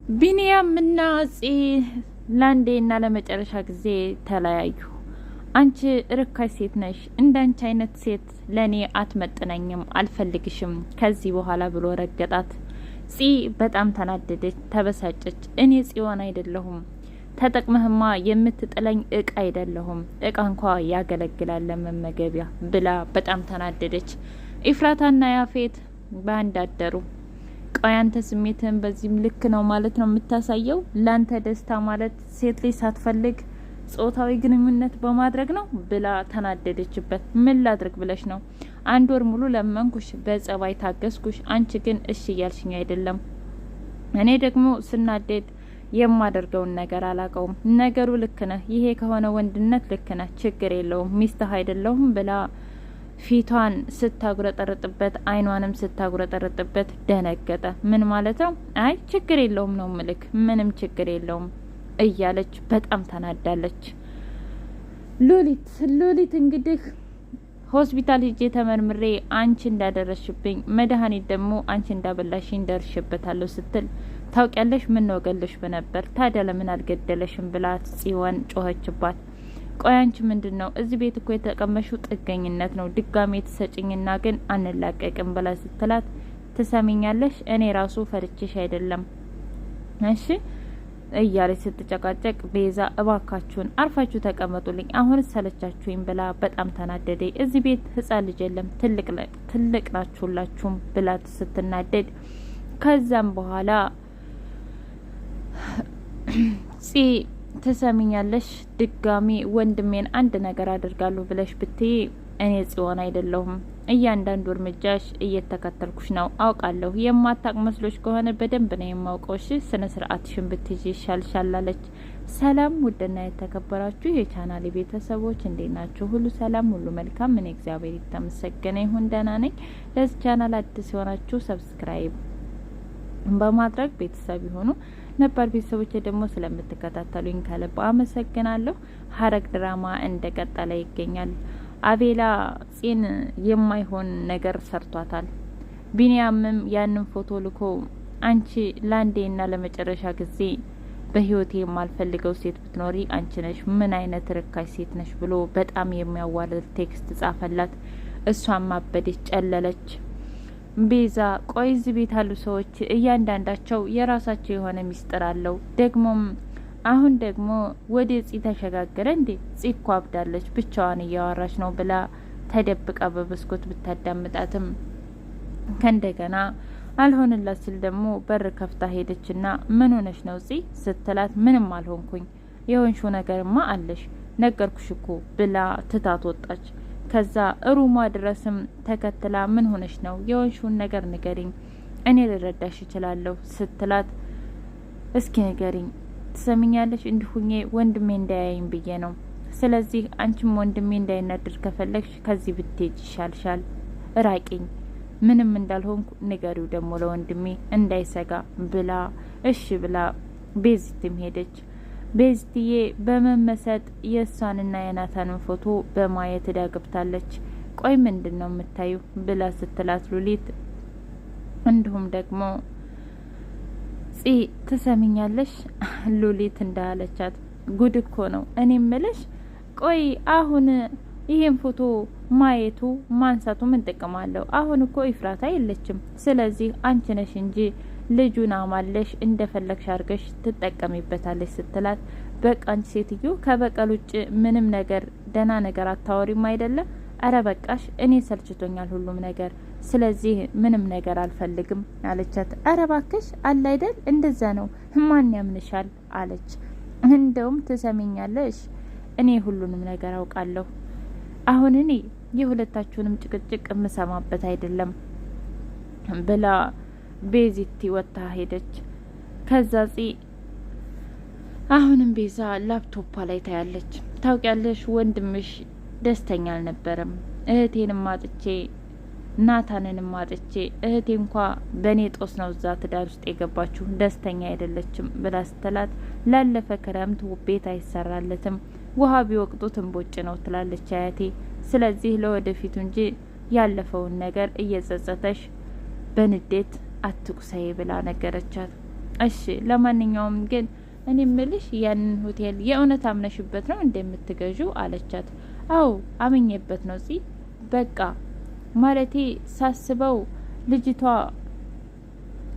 ቢኒያም እና ፂ ለአንዴና ለመጨረሻ ጊዜ ተለያዩ። አንቺ ርካሽ ሴት ነሽ፣ እንዳንቺ አይነት ሴት ለእኔ አትመጥነኝም፣ አልፈልግሽም ከዚህ በኋላ ብሎ ረገጣት። ፂ በጣም ተናደደች፣ ተበሳጨች። እኔ ጽዮን አይደለሁም፣ ተጠቅመህማ የምትጥለኝ እቃ አይደለሁም፣ እቃ እንኳ ያገለግላል ለመመገቢያ ብላ በጣም ተናደደች። ኢፍራታና ያፌት በአንድ አደሩ። ቆይ አንተ ስሜትህን በዚህም ልክ ነው ማለት ነው የምታሳየው? ላንተ ደስታ ማለት ሴት ልጅ ሳትፈልግ ጾታዊ ግንኙነት በማድረግ ነው ብላ ተናደደችበት። ምን ላድርግ ብለሽ ነው? 1 ወር ሙሉ ለመንኩሽ፣ በጸባይ ታገስኩሽ፣ አንቺ ግን እሺ እያልሽኝ አይደለም። እኔ ደግሞ ስናደድ የማደርገውን ነገር አላቀውም። ነገሩ ልክ ነህ፣ ይሄ ከሆነ ወንድነት ልክ ነህ፣ ችግር የለውም፣ ሚስትህ አይደለሁም ብላ ፊቷን ስታጉረጠረጥበት አይኗንም ስታጉረጠረጥበት ደነገጠ። ምን ማለት ነው? አይ ችግር የለውም ነው ምልክ፣ ምንም ችግር የለውም እያለች በጣም ተናዳለች። ሉሊት እንግዲህ ሆስፒታል ሄጄ ተመርምሬ አንቺ እንዳደረሽብኝ መድኃኒት ደግሞ አንቺ እንዳበላሽኝ ደርሽበታለሁ ስትል ታውቂያለሽ፣ ምን ነው ገለሽ በነበር ታዲያ ለምን አልገደለሽም ብላ ጽዮን ጮኸችባት። ቆይ አንቺ ምንድን ነው እዚህ ቤት እኮ የተቀመሽው ጥገኝነት ነው፣ ድጋሜ የተሰጭኝና ግን አንላቀቅም ብላ ስትላት፣ ትሰሚኛለሽ እኔ ራሱ ፈርቼሽ አይደለም እሺ እያለች ስትጨቃጨቅ፣ ቤዛ እባካችሁን አርፋችሁ ተቀመጡልኝ፣ አሁን ሰለቻችሁኝ ብላ በጣም ተናደደ። እዚህ ቤት ህጻን ልጅ የለም ትልቅ ናችሁላችሁም ብላ ስትናደድ፣ ከዛም በኋላ ትሰሚኛለሽ ድጋሚ ወንድሜን አንድ ነገር አድርጋለሁ ብለሽ ብትይ እኔ ጽዮን አይደለሁም፣ እያንዳንዱ እርምጃሽ እየተከተልኩሽ ነው አውቃለሁ። የማታቅ መስሎች ከሆነ በደንብ ነው የማውቀው። እሺ ስነ ስርዓትሽን ብትይዥ ይሻልሻል አለች። ሰላም ውድና የተከበራችሁ የቻናሌ ቤተሰቦች እንዴት ናችሁ? ሁሉ ሰላም፣ ሁሉ መልካም። እኔ እግዚአብሔር የተመሰገነ ይሁን ደህና ነኝ። ለዚህ ቻናል አዲስ የሆናችሁ ሰብስክራይብ በማድረግ ቤተሰብ ይሁኑ። ነባር ቤተሰቦች ደግሞ ስለምትከታተሉኝ ከልብ አመሰግናለሁ። ሐረግ ድራማ እንደቀጠለ ይገኛል። አቤላ ፂን የማይሆን ነገር ሰርቷታል። ቢኒያምም ያንን ፎቶ ልኮ አንቺ ለአንዴና ለመጨረሻ ጊዜ በህይወቴ የማልፈልገው ሴት ብትኖሪ አንቺ ነሽ፣ ምን አይነት ርካሽ ሴት ነሽ ብሎ በጣም የሚያዋርድ ቴክስት ጻፈላት። እሷም አበደች፣ ጨለለች። ቤዛ ቆይ እዚህ ቤት ያሉ ሰዎች እያንዳንዳቸው የራሳቸው የሆነ ሚስጥር አለው። ደግሞም አሁን ደግሞ ወደ ፂ ተሸጋገረ እንዴ? ፂ እኮ አብዳለች፣ ብቻዋን እያወራች ነው ብላ ተደብቃ በመስኮት ብታዳምጣትም ከእንደገና አልሆንላት ሲል ደግሞ በር ከፍታ ሄደችና ምን ሆነች ነው ፂ ስትላት፣ ምንም አልሆንኩኝ፣ የሆንሽው ነገርማ አለሽ፣ ነገርኩሽ እኮ ብላ ትታት ወጣች። ከዛ ሩሟ ድረስም ተከትላ ምን ሆነች ነው የወንሹን ነገር ንገሪኝ፣ እኔ ልረዳሽ እችላለሁ ስትላት፣ እስኪ ንገሪኝ፣ ትሰሚኛለሽ እንዲሁኜ ወንድሜ እንዳያይኝ ብዬ ነው። ስለዚህ አንቺም ወንድሜ እንዳይናድር ከፈለግሽ ከዚህ ብትሄጅ ይሻልሻል፣ ራቂኝ፣ ምንም እንዳልሆንኩ ንገሪው ደግሞ ለወንድሜ እንዳይሰጋ ብላ እሺ ብላ ቤዚትም ሄደች። ቤዝትዬ በመመሰጥ የእሷንና የናታንን ፎቶ በማየት ዳገብታለች። ቆይ ምንድን ነው የምታዩ ብላ ስትላት ሉሊት እንዲሁም ደግሞ ፂ ትሰሚኛለሽ ሉሊት እንዳለቻት፣ ጉድ እኮ ነው እኔ ምልሽ፣ ቆይ አሁን ይሄን ፎቶ ማየቱ ማንሳቱ ምን ጥቅም አለው? አሁን እኮ ኢፍራታ የለችም፣ ስለዚህ አንቺ ነሽ እንጂ ልጁን አማለሽ እንደፈለግሽ አርገሽ ትጠቀሚበታለሽ ስትላት፣ በቃ አንቺ ሴትዮ ከበቀል ውጭ ምንም ነገር ደህና ነገር አታወሪም አይደለ? አረ በቃሽ፣ እኔ ሰልችቶኛል ሁሉም ነገር፣ ስለዚህ ምንም ነገር አልፈልግም አለቻት። አረ ባክሽ አለ አይደል እንደዛ ነው፣ ማን ያምንሻል አለች። እንደውም ትሰሚኛለሽ እኔ ሁሉንም ነገር አውቃለሁ፣ አሁን እኔ የሁለታችሁንም ጭቅጭቅ የምሰማበት አይደለም ብላ ቤዚቲ ወጥታ ሄደች። ከዛ ፂ አሁንም ቤዛ ላፕቶፓ ላይ ታያለች። ታውቂያለሽ ወንድምሽ ደስተኛ አልነበረም፣ እህቴንም አጥቼ ናታንንም አጥቼ፣ እህቴ እንኳ በእኔ ጦስ ነው እዛ ትዳር ውስጥ የገባችሁ፣ ደስተኛ አይደለችም ብላ ስትላት፣ ላለፈ ክረምት ቤት አይሰራለትም፣ ውሃ ቢወቅጡት እንቦጭ ነው ትላለች አያቴ። ስለዚህ ለወደፊቱ እንጂ ያለፈውን ነገር እየጸጸተሽ በንዴት አትቁሰይ ብላ ነገረቻት። እሺ ለማንኛውም ግን እኔ ምልሽ ያንን ሆቴል የእውነት አምነሽበት ነው እንደምትገዢው አለቻት። አው አምኜበት ነው በቃ ማለቴ ሳስበው ልጅቷ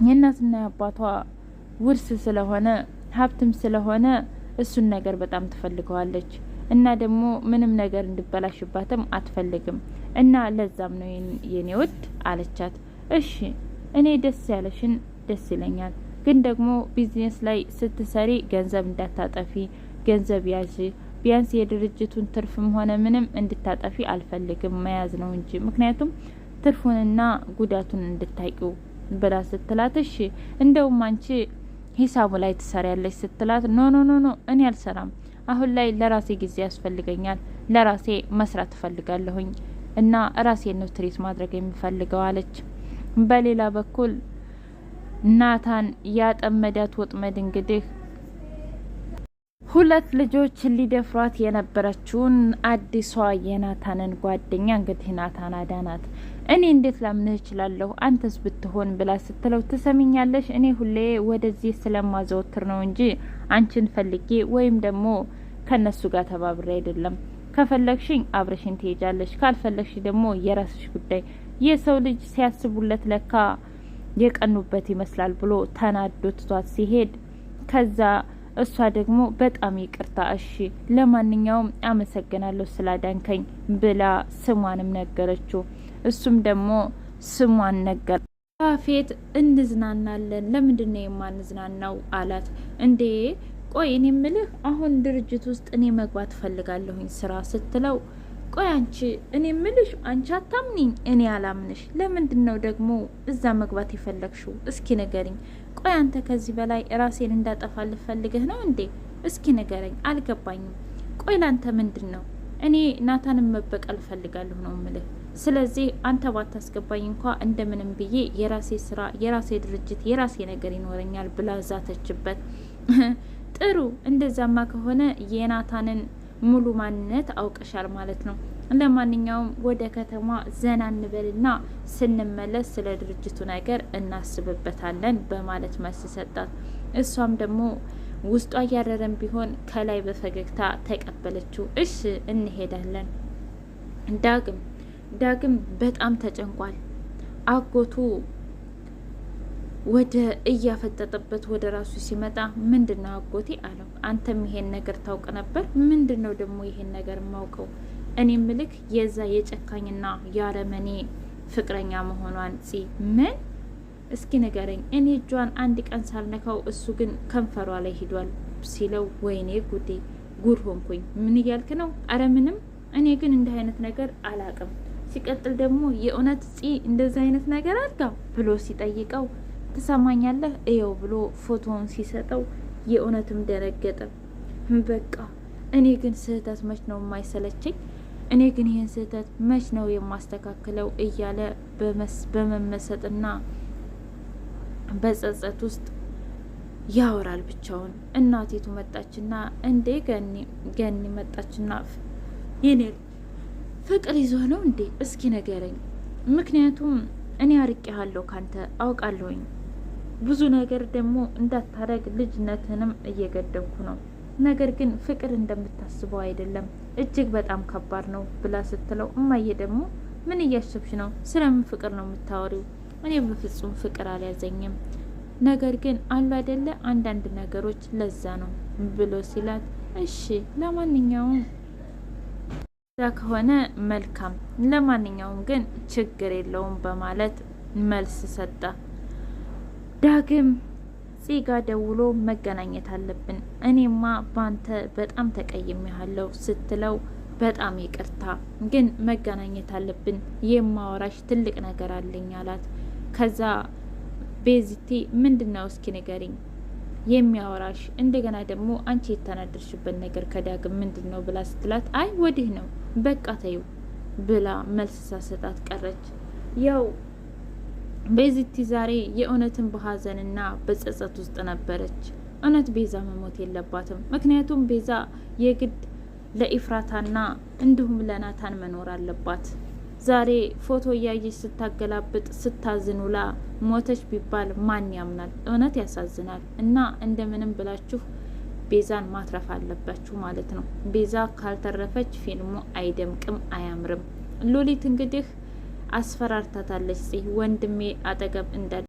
የእናትና የአባቷ ውርስ ስለሆነ ሀብትም ስለሆነ እሱን ነገር በጣም ትፈልገዋለች እና ደግሞ ምንም ነገር እንዲበላሽባትም አትፈልግም እና ለዛም ነው የኔ ውድ አለቻት። እሺ እኔ ደስ ያለሽን ደስ ይለኛል፣ ግን ደግሞ ቢዝነስ ላይ ስትሰሪ ገንዘብ እንዳታጠፊ፣ ገንዘብ ያዥ፣ ቢያንስ የድርጅቱን ትርፍም ሆነ ምንም እንድታጠፊ አልፈልግም፣ መያዝ ነው እንጂ ምክንያቱም ትርፉንና ጉዳቱን እንድታቂው ብላ ስትላት፣ እሺ እንደውም አንቺ ሂሳቡ ላይ ትሰሪያለሽ ስትላት፣ ኖ ኖ ኖ ኖ እኔ አልሰራም፣ አሁን ላይ ለራሴ ጊዜ ያስፈልገኛል፣ ለራሴ መስራት እፈልጋለሁኝ እና ራሴን ነው ትሪት ማድረግ የሚፈልገው አለች። በሌላ በኩል ናታን ያጠመዳት ወጥመድ እንግዲህ ሁለት ልጆች ሊደፍሯት የነበረችውን አዲሷ የናታንን ጓደኛ እንግዲህ ናታን አዳናት። እኔ እንዴት ላምንህ እችላለሁ አንተስ ብትሆን ብላ ስትለው፣ ትሰሚኛለሽ እኔ ሁሌ ወደዚህ ስለማዘወትር ነው እንጂ አንቺን ፈልጌ ወይም ደግሞ ከነሱ ጋር ተባብሬ አይደለም። ከፈለግሽኝ አብረሽኝ ትሄጃለሽ፣ ካልፈለግሽ ደግሞ የራስሽ ጉዳይ። የሰው ልጅ ሲያስቡለት ለካ የቀኑበት ይመስላል ብሎ ተናዶ ትቷት ሲሄድ፣ ከዛ እሷ ደግሞ በጣም ይቅርታ እሺ ለማንኛውም አመሰግናለሁ ስላዳንከኝ ብላ ስሟንም ነገረችው። እሱም ደግሞ ስሟን ነገር ያፌት እንዝናናለን፣ ለምንድነው የማንዝናናው አላት። እንዴ ቆይ እኔ ምልህ አሁን ድርጅት ውስጥ እኔ መግባት ፈልጋለሁኝ ስራ ስትለው፣ ቆይ አንቺ እኔ ምልሽ አንቺ አታምኒኝ እኔ አላምንሽ፣ ለምንድነው ደግሞ እዛ መግባት የፈለግሽው እስኪ ንገሪኝ። ቆይ አንተ ከዚህ በላይ ራሴን እንዳጠፋልህ ፈልገህ ነው እንዴ? እስኪ ንገረኝ አልገባኝም። ቆይ ላንተ ምንድነው? እኔ ናታንን መበቀል ፈልጋለሁ ነው ምልህ። ስለዚህ አንተ ባታስገባኝ እንኳ እንደምንም ብዬ የራሴ ስራ፣ የራሴ ድርጅት፣ የራሴ ነገር ይኖረኛል ብላ ዛተችበት። ጥሩ እንደዛማ ከሆነ የናታንን ሙሉ ማንነት አውቀሻል ማለት ነው። ለማንኛውም ወደ ከተማ ዘና እንበልና ስንመለስ ስለ ድርጅቱ ነገር እናስብበታለን በማለት መልስ ሰጣት። እሷም ደግሞ ውስጧ እያረረም ቢሆን ከላይ በፈገግታ ተቀበለችው። እሺ እንሄዳለን። ዳግም በጣም ተጨንቋል። አጎቱ ወደ እያፈጠጠበት ወደ ራሱ ሲመጣ፣ ምንድነው አጎቴ አለው። አንተም ይሄን ነገር ታውቅ ነበር? ምንድነው ደግሞ ይሄን ነገር ማውቀው? እኔ ምልክ የዛ የጨካኝና ያረመኔ ፍቅረኛ መሆኗን ምን እስኪ ንገረኝ። እኔ እጇን አንድ ቀን ሳልነካው እሱ ግን ከንፈሯ ላይ ሂዷል ሲለው፣ ወይኔ ጉዴ ጉድ ሆንኩኝ። ምን እያልክ ነው? አረ ምንም፣ እኔ ግን እንዲህ አይነት ነገር አላቅም። ሲቀጥል ደግሞ የእውነት እንደዚህ አይነት ነገር አልጋ ብሎ ሲጠይቀው፣ ትሰማኛለህ እየው ብሎ ፎቶውን ሲሰጠው የእውነትም ደረገጠ። በቃ እኔ ግን ስህተት መች ነው የማይሰለቸኝ? እኔ ግን ይህን ስህተት መች ነው የማስተካክለው? እያለ በመመሰጥና በጸጸት ውስጥ ያወራል ብቻውን። እናቲቱ መጣችና፣ እንዴ ገኒ መጣችና፣ የኔ ፍቅር ይዞ ነው እንዴ? እስኪ ንገረኝ። ምክንያቱም እኔ አርቄሃለሁ ካንተ አውቃለሁኝ። ብዙ ነገር ደግሞ እንዳታረግ ልጅነትንም እየገደብኩ ነው። ነገር ግን ፍቅር እንደምታስበው አይደለም፣ እጅግ በጣም ከባድ ነው ብላ ስትለው፣ እማዬ ደግሞ ምን እያሰብሽ ነው? ስለምን ፍቅር ነው የምታወሪው? እኔ በፍጹም ፍቅር አልያዘኝም። ነገር ግን አሉ አይደለ አንዳንድ ነገሮች ለዛ ነው ብሎ ሲላት፣ እሺ ለማንኛውም ዛ ከሆነ መልካም፣ ለማንኛውም ግን ችግር የለውም በማለት መልስ ሰጠ። ዳግም ፂጋ ደውሎ መገናኘት አለብን፣ እኔማ ባንተ በጣም ተቀይሜሃለሁ ስትለው፣ በጣም ይቅርታ ግን መገናኘት አለብን፣ የማወራሽ ትልቅ ነገር አለኝ አላት። ከዛ ቤዚቲ ምንድነው እስኪ ንገሪኝ የሚያወራሽ? እንደገና ደግሞ አንቺ የተናደርሽበት ነገር ከዳግም ምንድነው ብላ ስትላት፣ አይ ወዲህ ነው በቃ ተይው ብላ መልስ ሳሰጣት ቀረች። ያው ቤዚቲ ዛሬ የእውነትን በሀዘንና በጸጸት ውስጥ ነበረች። እውነት ቤዛ መሞት የለባትም። ምክንያቱም ቤዛ የግድ ለኢፍራታና እንዲሁም ለናታን መኖር አለባት። ዛሬ ፎቶ እያየች ስታገላብጥ ስታዝኑላ ሞተች ቢባል ማን ያምናል? እውነት ያሳዝናል። እና እንደምንም ብላችሁ ቤዛን ማትረፍ አለባችሁ ማለት ነው። ቤዛ ካልተረፈች ፊልሙ አይደምቅም፣ አያምርም። ሉሊት እንግዲህ አስፈራርታታለች። ወንድሜ አጠገብ እንዳለ